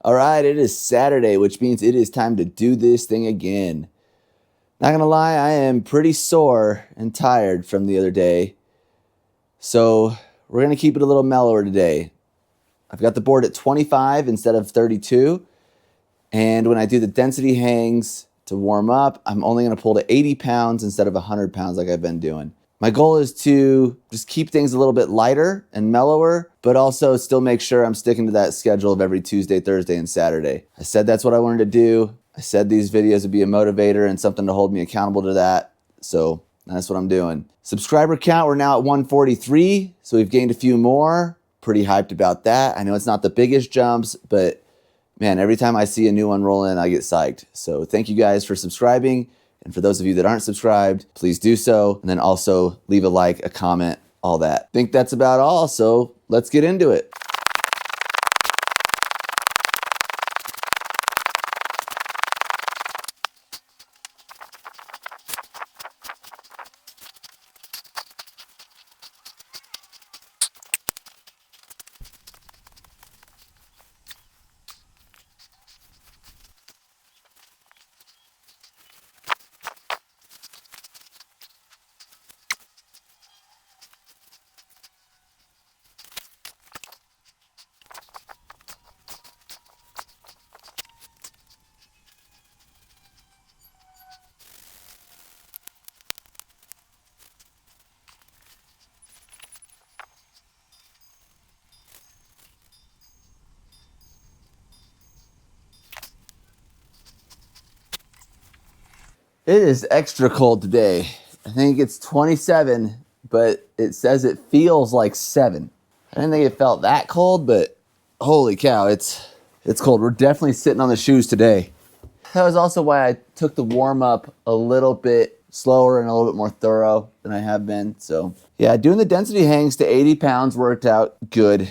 All right, it is Saturday, which means it is time to do this thing again. Not gonna lie, I am pretty sore and tired from the other day. So we're gonna keep it a little mellower today. I've got the board at 25 instead of 32. And when I do the density hangs to warm up, I'm only gonna pull to 80 pounds instead of 100 pounds like I've been doing. My goal is to just keep things a little bit lighter and mellower, but also still make sure I'm sticking to that schedule of every Tuesday, Thursday, and Saturday. I said that's what I wanted to do. I said these videos would be a motivator and something to hold me accountable to that. So that's what I'm doing. Subscriber count, we're now at 143. So we've gained a few more. Pretty hyped about that. I know it's not the biggest jumps, but man, every time I see a new one roll in, I get psyched. So thank you guys for subscribing. And for those of you that aren't subscribed, please do so. And then also leave a like, a comment, all that. I think that's about all. So let's get into it. It is extra cold today. I think it's 27, but it says it feels like 7. I didn't think it felt that cold, but holy cow, it's cold. We're definitely sitting on the shoes today. That was also why I took the warm up a little bit slower and a little bit more thorough than I have been. So yeah, doing the density hangs to 80 pounds worked out good.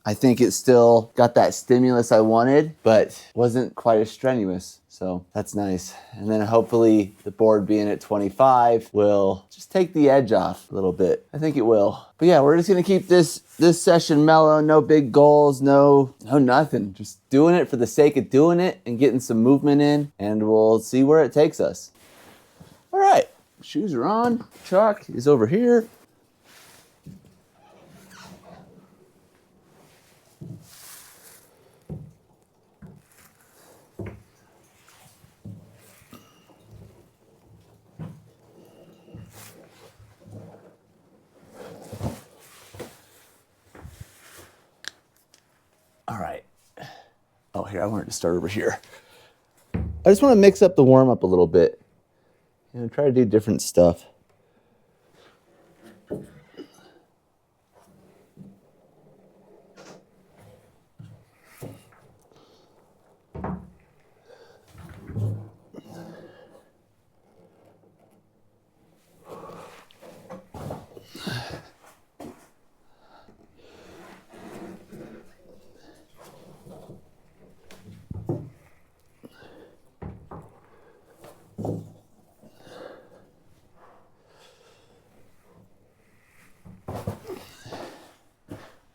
I think it still got that stimulus I wanted, but wasn't quite as strenuous. So that's nice. And then hopefully the board being at 25 will just take the edge off a little bit. I think it will. But yeah, we're just gonna keep this session mellow, no big goals, no nothing. Just doing it for the sake of doing it and getting some movement in, and we'll see where it takes us. All right, shoes are on. Chalk is over here. All right. Oh, here, I wanted to start over here. I just want to mix up the warm up a little bit. Try to do different stuff.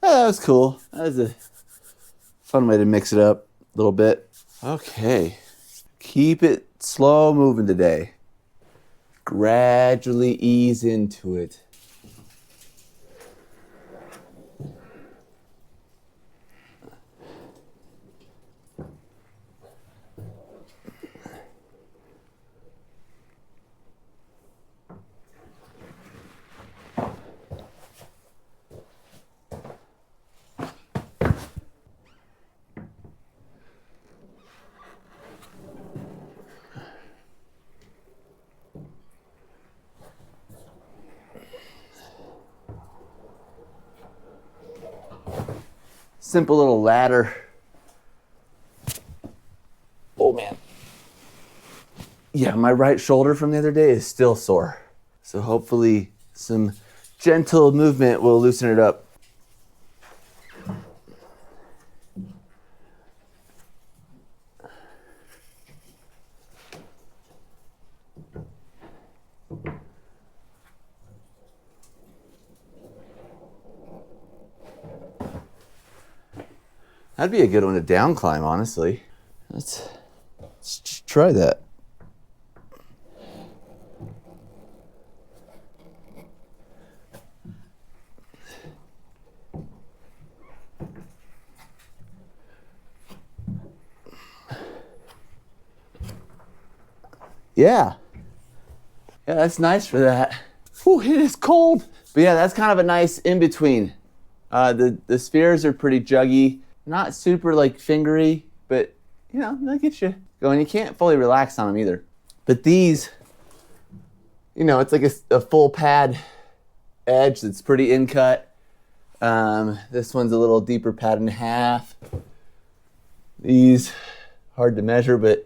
That was cool. That was a fun way to mix it up a little bit. Okay. Keep it slow moving today. Gradually ease into it. Simple little ladder. Oh man. Yeah, my right shoulder from the other day is still sore. So hopefully some gentle movement will loosen it up. That'd be a good one to down climb, honestly. Let's try that. Yeah. Yeah, that's nice for that. Whew, it is cold. But yeah, that's kind of a nice in-between. The spheres are pretty juggy. Not super like fingery, but you know, they'll get you going. You can't fully relax on them either. But these, you know, it's like a full pad edge that's pretty in-cut. This one's a little deeper pad and a half. These, hard to measure, but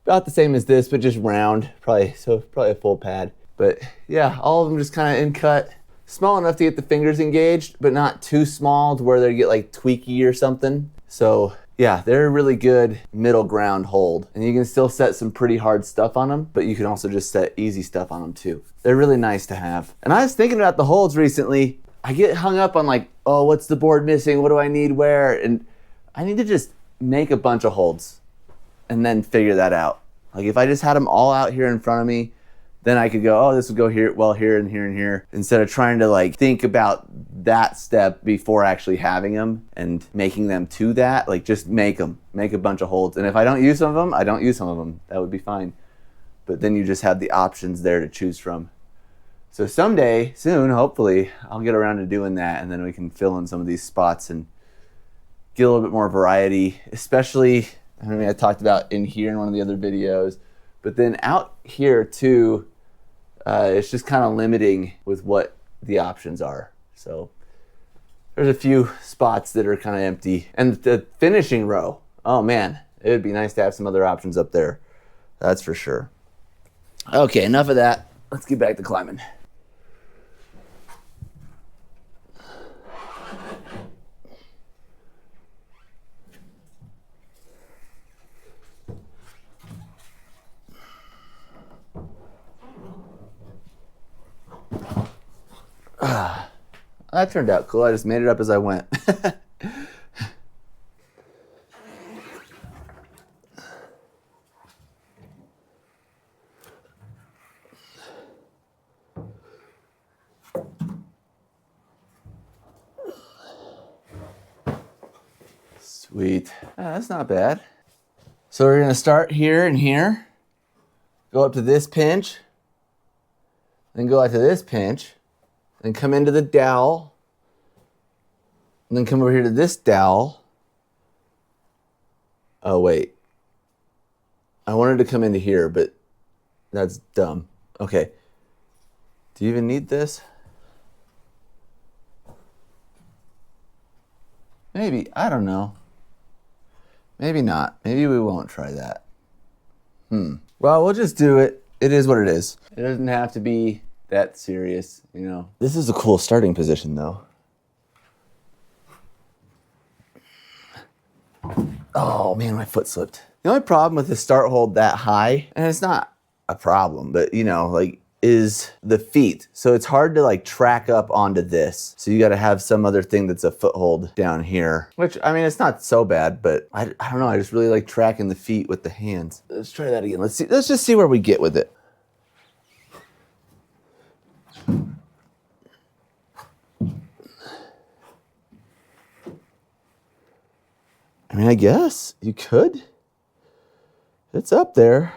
about the same as this, but just round, probably a full pad. But yeah, all of them just kind of in-cut. Small enough to get the fingers engaged, but not too small to where they get like tweaky or something. So yeah, they're a really good middle ground hold. And you can still set some pretty hard stuff on them, but you can also just set easy stuff on them too. They're really nice to have. And I was thinking about the holds recently. I get hung up on like, oh, what's the board missing? What do I need where? And I need to just make a bunch of holds and then figure that out. Like if I just had them all out here in front of me, then I could go, oh, this would go here, well, here and here and here, instead of trying to like think about that step before actually having them and making them to that. Like just make them, make a bunch of holds. And if I don't use some of them, I don't use some of them. That would be fine. But then you just have the options there to choose from. So someday, soon, hopefully, I'll get around to doing that, and then we can fill in some of these spots and get a little bit more variety, especially, I mean, I talked about in here in one of the other videos, but then out here too, it's just kind of limiting with what the options are. So there's a few spots that are kind of empty. And the finishing row, oh man, it would be nice to have some other options up there. That's for sure. Okay, enough of that. Let's get back to climbing. That turned out cool. I just made it up as I went. Sweet. That's not bad. So we're going to start here and here. Go up to this pinch. Then go out to this pinch. Then come into the dowel. And then come over here to this dowel. Oh, wait. I wanted to come into here, but that's dumb. Okay. Do you even need this? Maybe. I don't know. Maybe not. Maybe we won't try that. Well, we'll just do it. It is what it is. It doesn't have to be that serious, you know. This is a cool starting position, though. Oh, man, my foot slipped. The only problem with the start hold that high, and it's not a problem, but, you know, like, is the feet. So it's hard to, like, track up onto this. So you got to have some other thing that's a foothold down here, which, I mean, it's not so bad, but I don't know. I just really like tracking the feet with the hands. Let's try that again. Let's just see where we get with it. I mean, I guess you could. It's up there.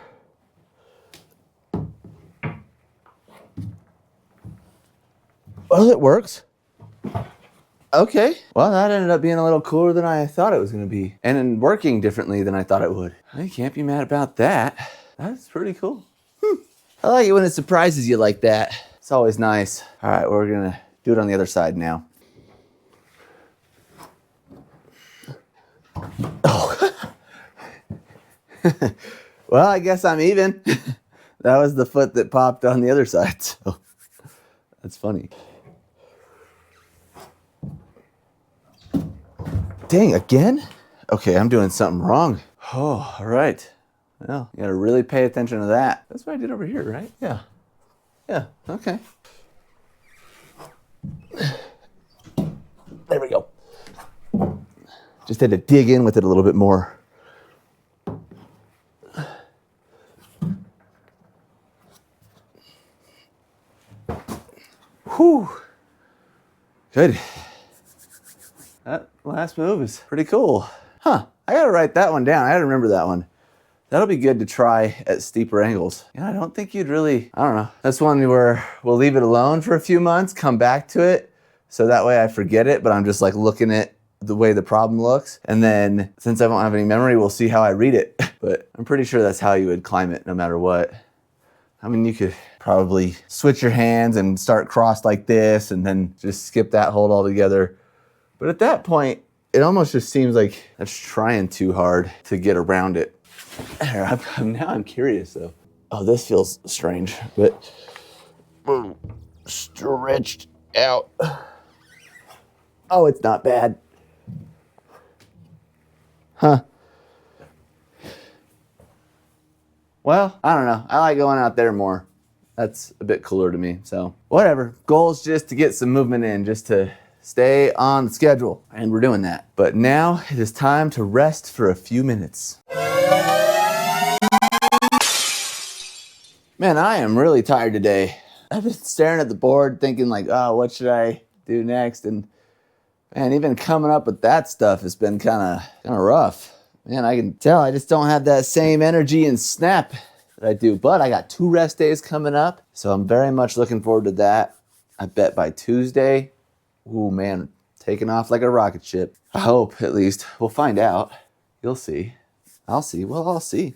Well, it works. Okay. Well, that ended up being a little cooler than I thought it was going to be. And working differently than I thought it would. I can't be mad about that. That's pretty cool. I like it when it surprises you like that. It's always nice. All right, we're going to do it on the other side now. Oh. Well, I guess I'm even. That was the foot that popped on the other side, so that's funny. Dang, again? Okay, I'm doing something wrong. Oh, all right. Well, you gotta really pay attention to that. That's what I did over here, right? Yeah. Yeah, okay. There we go. Just had to dig in with it a little bit more. Whew. Good. That last move is pretty cool. Huh, I gotta write that one down. I gotta remember that one. That'll be good to try at steeper angles. And I don't think you'd really, I don't know. That's one where we'll leave it alone for a few months, come back to it, so that way I forget it, but I'm just like looking at the way the problem looks. And then since I don't have any memory, we'll see how I read it. But I'm pretty sure that's how you would climb it no matter what. I mean, you could probably switch your hands and start crossed like this and then just skip that hold altogether. But at that point, it almost just seems like that's trying too hard to get around it. Now I'm curious though. Oh, this feels strange, but stretched out. Oh, it's not bad. Huh. Well, I don't know. I like going out there more. That's a bit cooler to me, so whatever. Goal is just to get some movement in, just to stay on the schedule, and we're doing that. But now it is time to rest for a few minutes. Man, I am really tired today. I've been staring at the board thinking like, oh, what should I do next? And man, even coming up with that stuff has been kind of rough. Man, I can tell I just don't have that same energy and snap that I do. But I got 2 rest days coming up, so I'm very much looking forward to that. I bet by Tuesday, ooh man, taking off like a rocket ship. I hope, at least. We'll find out. You'll see. I'll see. Well, I'll see.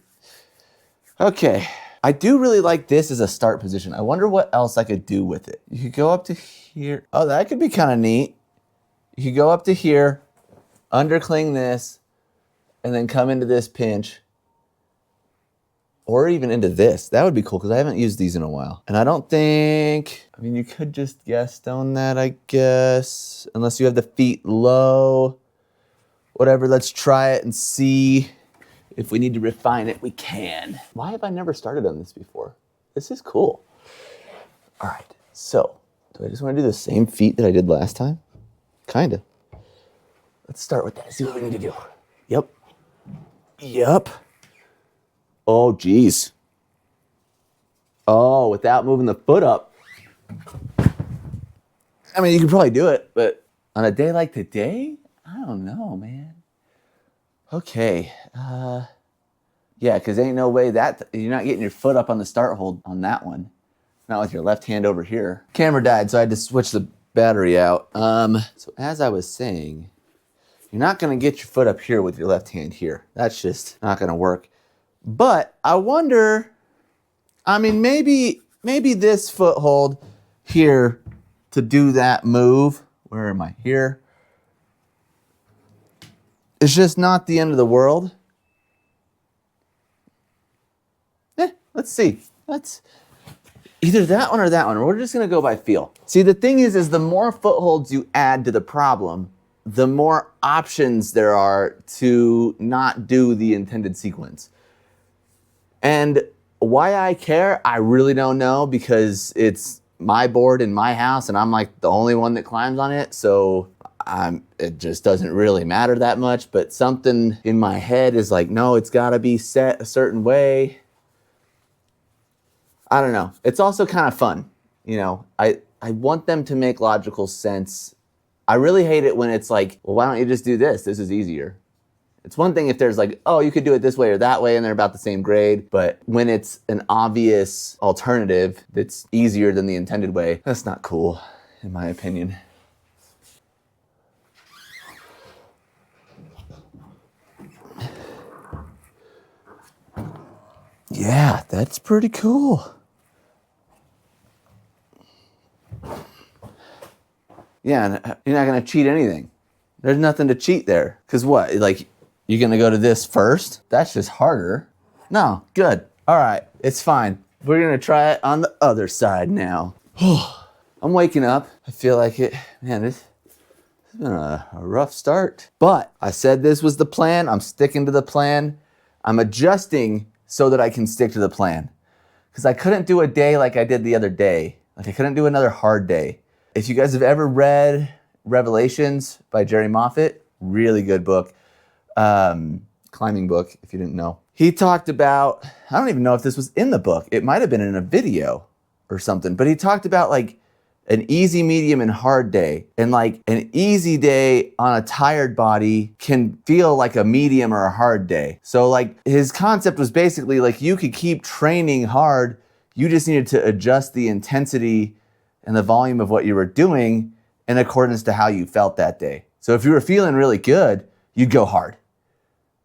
Okay. I do really like this as a start position. I wonder what else I could do with it. You could go up to here. Oh, that could be kind of neat. You could go up to here, undercling this, and then come into this pinch. Or even into this. That would be cool because I haven't used these in a while. And I don't think, I mean, you could just guess stone that, I guess. Unless you have the feet low. Whatever, let's try it and see. If we need to refine it, we can. Why have I never started on this before? This is cool. All right, so do I just want to do the same feet that I did last time? Kinda. Let's start with that, see what we need to do. Yep. Oh, geez. Oh, without moving the foot up. I mean, you could probably do it, but on a day like today, I don't know, man. Okay, yeah, because ain't no way that, you're not getting your foot up on the start hold on that one. Not with your left hand over here. Camera died, so I had to switch the battery out. So as I was saying, you're not gonna get your foot up here with your left hand here. That's just not gonna work. But I wonder, I mean, maybe this foothold here to do that move, where am I? Here. It's just not the end of the world. Let's see. Let's either that one or that one. We're just gonna go by feel. See, the thing is the more footholds you add to the problem, the more options there are to not do the intended sequence. And why I care, I really don't know, because it's my board in my house and I'm like the only one that climbs on it. So it just doesn't really matter that much, but something in my head is like, no, it's gotta be set a certain way. I don't know. It's also kind of fun. You know, I want them to make logical sense. I really hate it when it's like, well, why don't you just do this? This is easier. It's one thing if there's like, oh, you could do it this way or that way and they're about the same grade, but when it's an obvious alternative that's easier than the intended way, that's not cool, in my opinion. Yeah, that's pretty cool. Yeah, and you're not gonna cheat anything. There's nothing to cheat there. Cause what, like, you're gonna go to this first? That's just harder. No, good. All right, it's fine. We're gonna try it on the other side now. I'm waking up. I feel like it, man, this has been a rough start. But I said this was the plan. I'm sticking to the plan. I'm adjusting so that I can stick to the plan. Because I couldn't do a day like I did the other day. Like I couldn't do another hard day. If you guys have ever read Revelations by Jerry Moffat, really good book. climbing book, if you didn't know. He talked about, I don't even know if this was in the book. It might have been in a video or something, but he talked about like an easy, medium, and hard day. And like an easy day on a tired body can feel like a medium or a hard day. So like his concept was basically like you could keep training hard, you just needed to adjust the intensity and the volume of what you were doing in accordance to how you felt that day. So if you were feeling really good, you'd go hard.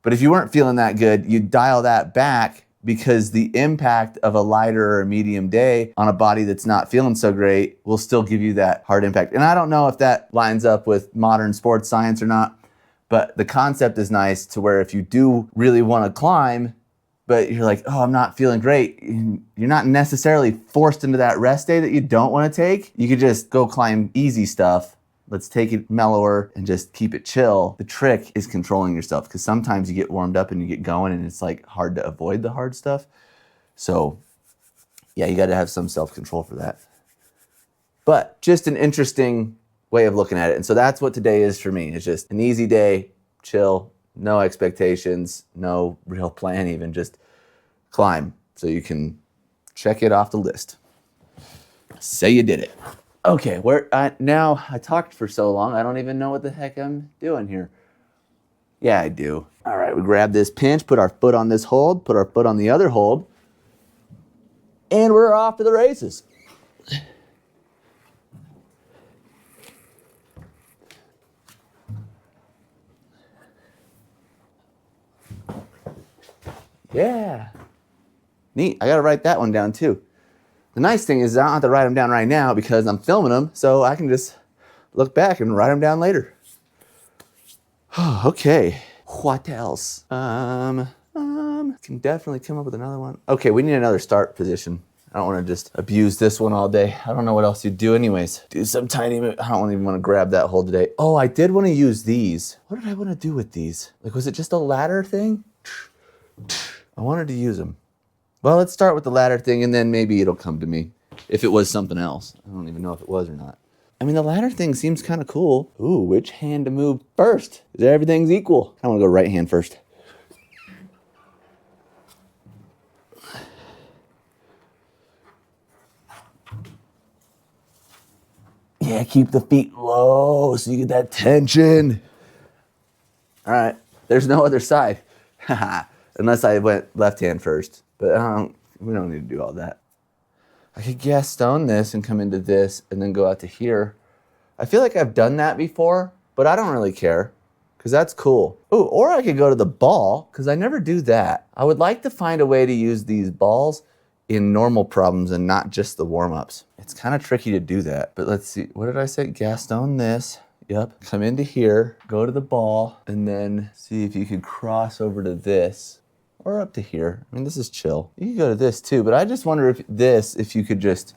But if you weren't feeling that good, you'd dial that back because the impact of a lighter or medium day on a body that's not feeling so great will still give you that hard impact. And I don't know if that lines up with modern sports science or not, but the concept is nice to where if you do really want to climb, but you're like, oh, I'm not feeling great, you're not necessarily forced into that rest day that you don't want to take. You could just go climb easy stuff. Let's take it mellower and just keep it chill. The trick is controlling yourself because sometimes you get warmed up and you get going and it's like hard to avoid the hard stuff. So yeah, you got to have some self-control for that. But just an interesting way of looking at it. And so that's what today is for me. It's just an easy day, chill, no expectations, no real plan even, just climb so you can check it off the list. Say you did it. Okay, now I talked for so long, I don't even know what the heck I'm doing here. Yeah, I do. All right, we grab this pinch, put our foot on this hold, put our foot on the other hold, and we're off to the races. Yeah. Neat, I gotta write that one down too. The nice thing is I don't have to write them down right now because I'm filming them, so I can just look back and write them down later. Okay, what else? Can definitely come up with another one. Okay, we need another start position. I don't want to just abuse this one all day. I don't know what else you'd do anyways. Do some tiny, I don't even want to grab that hold today. Oh, I did want to use these. What did I want to do with these? Like, was it just a ladder thing? I wanted to use them. Well, let's start with the ladder thing and then maybe it'll come to me if it was something else. I don't even know if it was or not. I mean, the ladder thing seems kind of cool. Ooh, which hand to move first? Is everything's equal? I want to go right hand first. Yeah, keep the feet low so you get that tension. All right, there's no other side. Unless I went left hand first. But we don't need to do all that. I could Gaston this and come into this and then go out to here. I feel like I've done that before, but I don't really care because that's cool. Oh, or I could go to the ball because I never do that. I would like to find a way to use these balls in normal problems and not just the warm-ups. It's kind of tricky to do that, but let's see. What did I say? Gaston this. Yep. Come into here, go to the ball, and then see if you could cross over to this. Or up to here. I mean, this is chill. You can go to this too, but I just wonder if you could just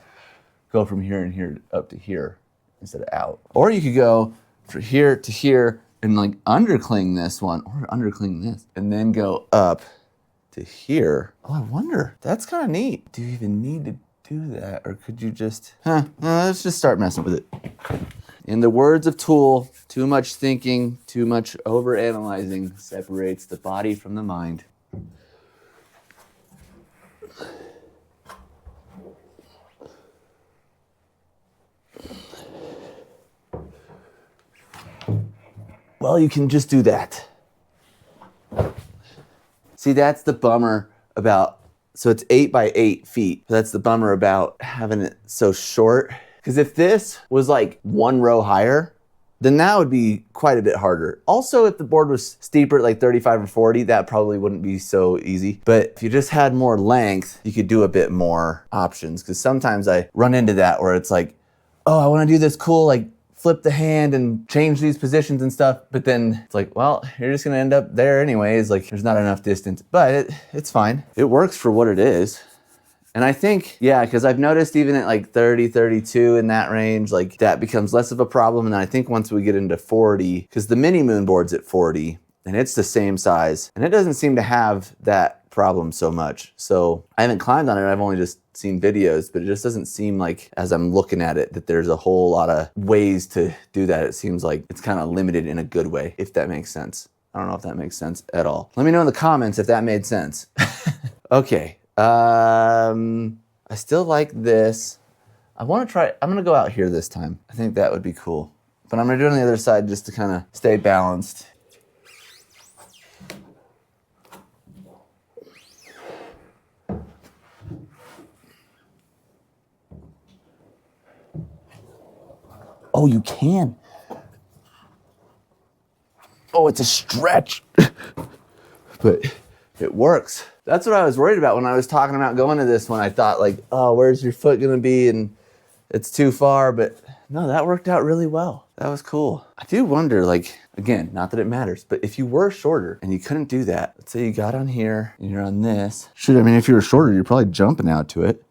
go from here and here up to here instead of out. Or you could go from here to here and like undercling this one, or undercling this, and then go up to here. Oh, I wonder. That's kind of neat. Do you even need to do that? Or could you just, let's just start messing with it. In the words of Tool, too much thinking, too much overanalyzing separates the body from the mind. Well, you can just do that. See, that's the bummer about, so it's 8 by 8 feet. That's the bummer about having it so short. Because if this was like one row higher, then that would be quite a bit harder. Also, if the board was steeper at like 35 or 40, that probably wouldn't be so easy. But if you just had more length, you could do a bit more options. Because sometimes I run into that where it's like, oh, I want to do this cool, like flip the hand and change these positions and stuff. But then it's like, well, you're just going to end up there anyways. Like there's not enough distance, but it's fine. It works for what it is. And I think, yeah, because I've noticed even at like 30, 32 in that range, like that becomes less of a problem. And then I think once we get into 40, because the mini moon board's at 40 and it's the same size and it doesn't seem to have that problem so much. So I haven't climbed on it. I've only just seen videos, but it just doesn't seem like as I'm looking at it that there's a whole lot of ways to do that. It seems like it's kind of limited in a good way, if that makes sense. I don't know if that makes sense at all. Let me know in the comments if that made sense. Okay. I still like this. I'm gonna go out here this time. I think that would be cool. But I'm gonna do it on the other side just to kind of stay balanced. Oh, you can. Oh, it's a stretch. But it works. That's what I was worried about when I was talking about going to this one. I thought like, oh, where's your foot gonna be? And it's too far, but no, that worked out really well. That was cool. I do wonder, like, again, not that it matters, but if you were shorter and you couldn't do that, let's say you got on here and you're on this. Shoot, I mean, if you were shorter, you're probably jumping out to it.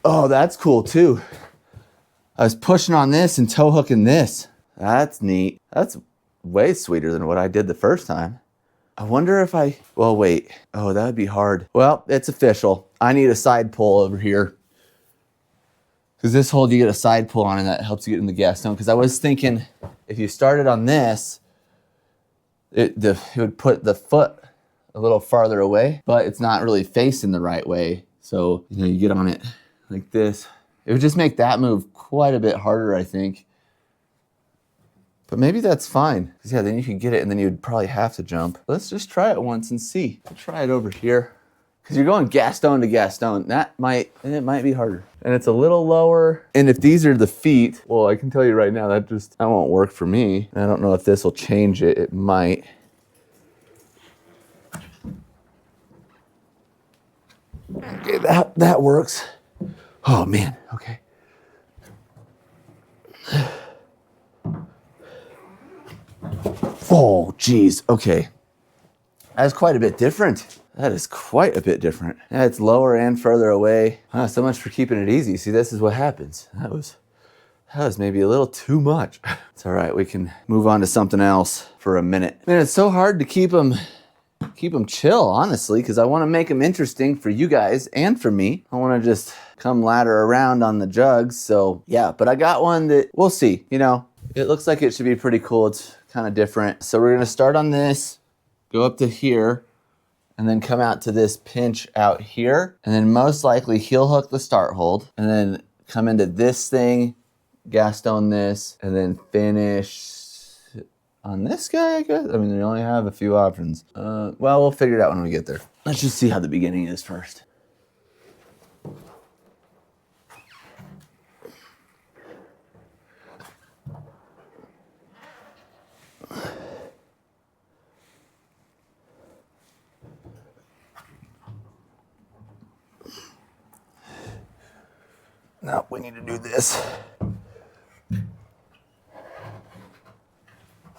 Oh, that's cool too. I was pushing on this and toe hooking this. That's neat. That's way sweeter than what I did the first time. I wonder if well, wait. Oh, that would be hard. Well, it's official. I need a side pull over here. Because this hold, you get a side pull on and that helps you get in the gas zone. Because I was thinking if you started on this, it would put the foot a little farther away, but it's not really facing the right way. So, you get on it like this. It would just make that move quite a bit harder, I think. But maybe that's fine. Because yeah, then you could get it and then you'd probably have to jump. Let's just try it once and see. I'll try it over here. Because you're going gas stone to gas stone. It might be harder. And it's a little lower. And if these are the feet, well, I can tell you right now, that won't work for me. I don't know if this will change it. It might. Okay, that works. Oh man, okay. Oh geez, okay. That's quite a bit different. That is quite a bit different. Yeah, it's lower and further away. So much for keeping it easy. See, this is what happens. That was maybe a little too much. It's all right, we can move on to something else for a minute. Man, it's so hard to keep them chill, honestly, because I want to make them interesting for you guys and for me. I want to just come ladder around on the jugs. So yeah, but I got one that we'll see. It looks like it should be pretty cool. It's kind of different. So we're gonna start on this, go up to here, and then come out to this pinch out here, and then most likely heel hook the start hold, and then come into this thing, gas stone this, and then finish on this guy, I guess. I mean, we only have a few options. Well, we'll figure it out when we get there. Let's just see how the beginning is first. No, we need to do this.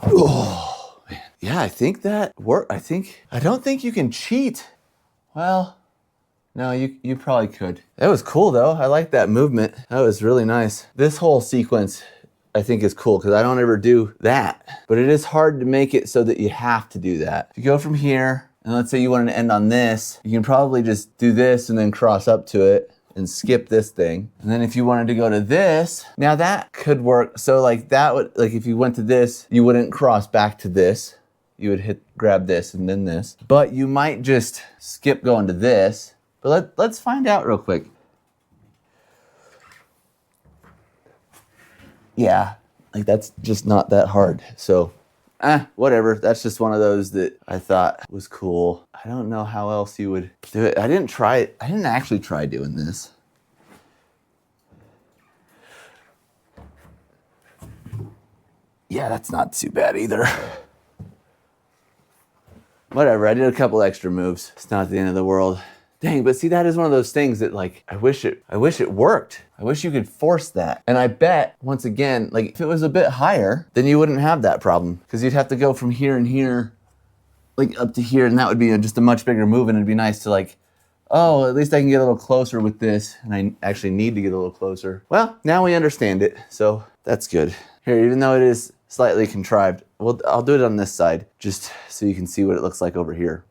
Oh, man. Yeah, I think that worked. I don't think you can cheat. Well, no, you probably could. That was cool though. I like that movement. That was really nice. This whole sequence I think is cool because I don't ever do that. But it is hard to make it so that you have to do that. If you go from here, and let's say you wanted to end on this, you can probably just do this and then cross up to it and skip this thing. And then if you wanted to go to this, now that could work. So like that would, like if you went to this, you wouldn't cross back to this. You would grab this and then this. But you might just skip going to this. But let's find out real quick. Yeah, like that's just not that hard. So, whatever. That's just one of those that I thought was cool. I don't know how else you would do it. I didn't actually try doing this. Yeah, that's not too bad either. Whatever, I did a couple extra moves. It's not the end of the world. Dang, but see, that is one of those things that like, I wish it worked. I wish you could force that. And I bet, once again, like if it was a bit higher, then you wouldn't have that problem because you'd have to go from here and here, like up to here, and that would be just a much bigger move, and it'd be nice to like, oh, at least I can get a little closer with this, and I actually need to get a little closer. Well, now we understand it, so that's good. Here, even though it is slightly contrived, I'll do it on this side, just so you can see what it looks like over here.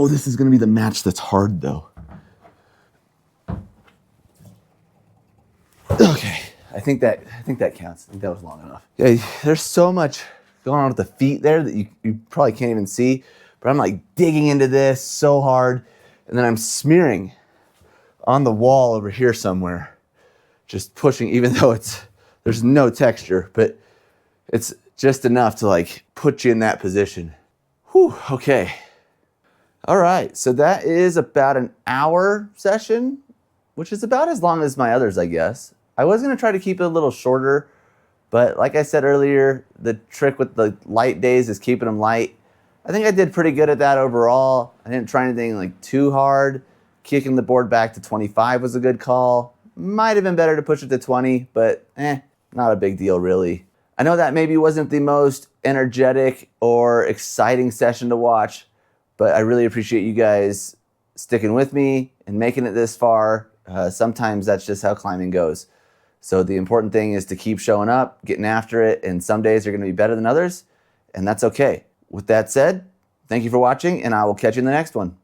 know this is going to be the match that's hard, though. Okay, I think that counts. I think that was long enough. Okay, there's so much going on with the feet there that you probably can't even see, but I'm like digging into this so hard, and then I'm smearing on the wall over here somewhere, just pushing, even though there's no texture, but it's just enough to like put you in that position. Whew, okay. All right, so that is about an hour session, which is about as long as my others, I guess. I was gonna try to keep it a little shorter, but like I said earlier, the trick with the light days is keeping them light. I think I did pretty good at that overall. I didn't try anything like too hard. Kicking the board back to 25 was a good call. Might have been better to push it to 20, but not a big deal really. I know that maybe wasn't the most energetic or exciting session to watch, but I really appreciate you guys sticking with me and making it this far. Sometimes that's just how climbing goes. So the important thing is to keep showing up, getting after it, and some days are going to be better than others, and that's okay. With that said, thank you for watching, and I will catch you in the next one.